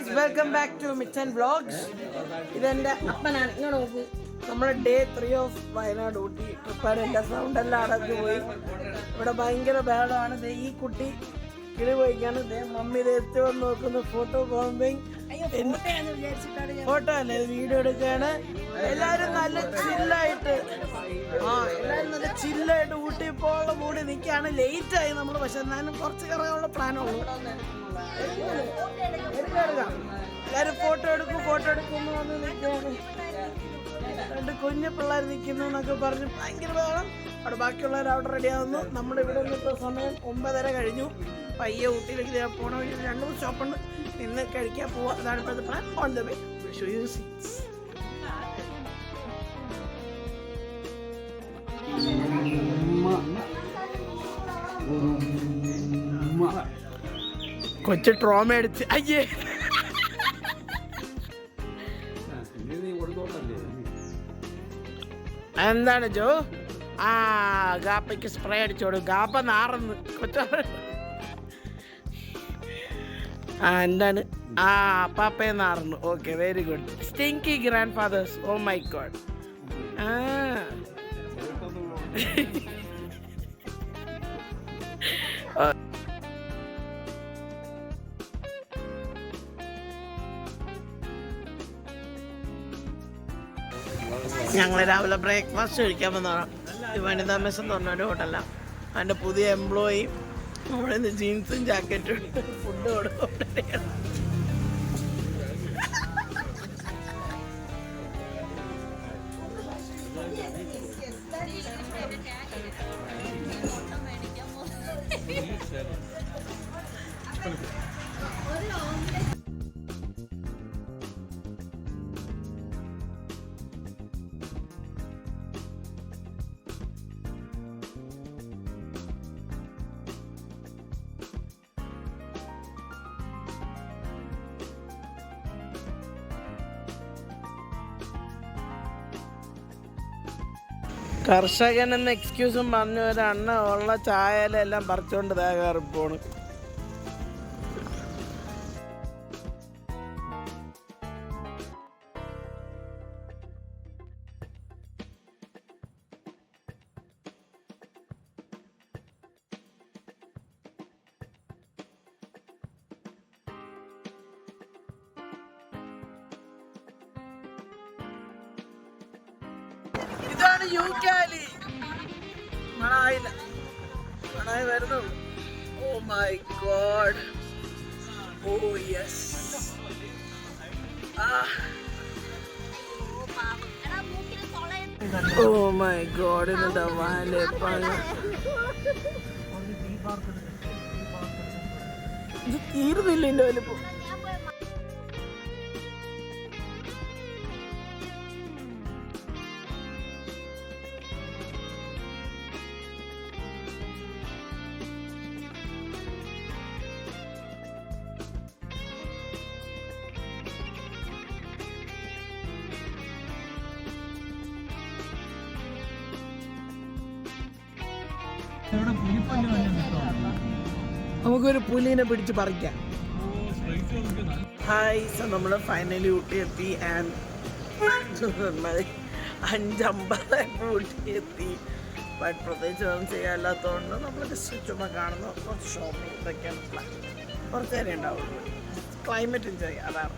guys, welcome back to Mitchen Vlogs. ഇതെന്റെ അപ്പനാണ്. ഇങ്ങനെ നോക്കൂ. നമ്മുടെ ഡേ 3 ഓഫ് വയനാട് ഊട്ടി ട്രിപ്പാണ്. എൻ്റെ സൗണ്ട് എല്ലാം അടച്ചു പോയി. ഇവിടെ ഭയങ്കര ബഹളമാണ്. ഈ കുട്ടി കിളി പോയിക്കാണ്. മമ്മി എത്തി വന്ന് നോക്കുന്നു. ഫോട്ടോ ഫോട്ടോ അല്ലേ, വീഡിയോ എടുക്കുകയാണ്. എല്ലാരും നല്ല ചില്ലായിട്ട് എല്ലാരും നല്ല ചില്ലായിട്ട് ഊട്ടി പോകാനുള്ള മൂടി നിൽക്കുകയാണ്. ലേറ്റായി നമ്മൾ, പക്ഷെ എന്നാലും കുറച്ച് കറങ്ങാനുള്ള പ്ലാനുള്ളൂ. എല്ലാരും ഫോട്ടോ എടുക്കും എന്ന് വന്ന് നിൽക്കുകയാണ്. രണ്ട് കുഞ്ഞു പിള്ളേർ നിൽക്കുന്നു എന്നൊക്കെ പറഞ്ഞ് ഭയങ്കര വേണം. അവിടെ ബാക്കിയുള്ളവർ അവിടെ റെഡിയാവുന്നു. നമ്മുടെ ഇവിടെ ഇപ്പോൾ സമയം 9:30 കഴിഞ്ഞു. പയ്യെ ഊട്ടിയിലേക്ക് പോണ വഴി 2-3 ഷോപ്പുണ്ട്. ഇന്ന് കഴിക്കാൻ പോവാം. അതാണ് ഇപ്പോഴത്തെ plan. On the way show you seats. കൊച്ചു ട്രോമ അടിച്ച് അയ്യേ. എന്താണ് ജോ? ഗാപ്പയ്ക്ക് സ്പ്രേ അടിച്ചോളൂ. ഗാപ്പ നാറുന്നു കൊച്ച. എന്താണ്? പാപ്പയെ നാറുന്നു. Okay, very good. Stinky grandfathers. Oh my god. ഞങ്ങൾ രാവിലെ ബ്രേക്ക്ഫാസ്റ്റ് കഴിക്കാൻ വന്നതാണ്. വനിതാ മെസ് എന്ന് പറഞ്ഞൊരു ഹോട്ടലാണ്. അതിൻ്റെ പുതിയ എംപ്ലോയി അവിടെ നിന്ന് ജീൻസും ജാക്കറ്റും ഫുഡ് കൊടുക്കും. കർഷകൻ എന്ന എക്സ്ക്യൂസും പറഞ്ഞു ഒരു അണ്ണ ഉള്ള ചായയിലെല്ലാം പറിച്ചുകൊണ്ട് കയറി പോണ്. ഇതാണ് യൂക്കാലി. മണായി വരുന്നുള്ളൂ. Oh my god. Oh yes. Oh my god. ഇതെന്താ വാലേപ്പാണ്. ഇത് തീർന്നില്ല എൻ്റെ വലിപ്പം. നമുക്കൊരു പുലിനെ പിടിച്ച് പറിക്കാം. ഹായ്, സോ നമ്മൾ ഫൈനലി ഊട്ടി എത്തി. ആൻഡ് 5:50 ഊട്ടി എത്തി. ബട്ട് പ്രത്യേകിച്ച് ഒന്നും ചെയ്യാനില്ലാത്തതുകൊണ്ട് നമ്മൾ ജസ്റ്റ് ചുമ്മാ കാണുന്നു. കുറച്ച് ഷോപ്പിംഗ് ഇതൊക്കെയാണ് പ്ലാൻ. കുറച്ച് നേരം ഉണ്ടാവുള്ളൂ. ക്ലൈമറ്റ് എൻജോയ് ചെയ്യാം, അതാണ്.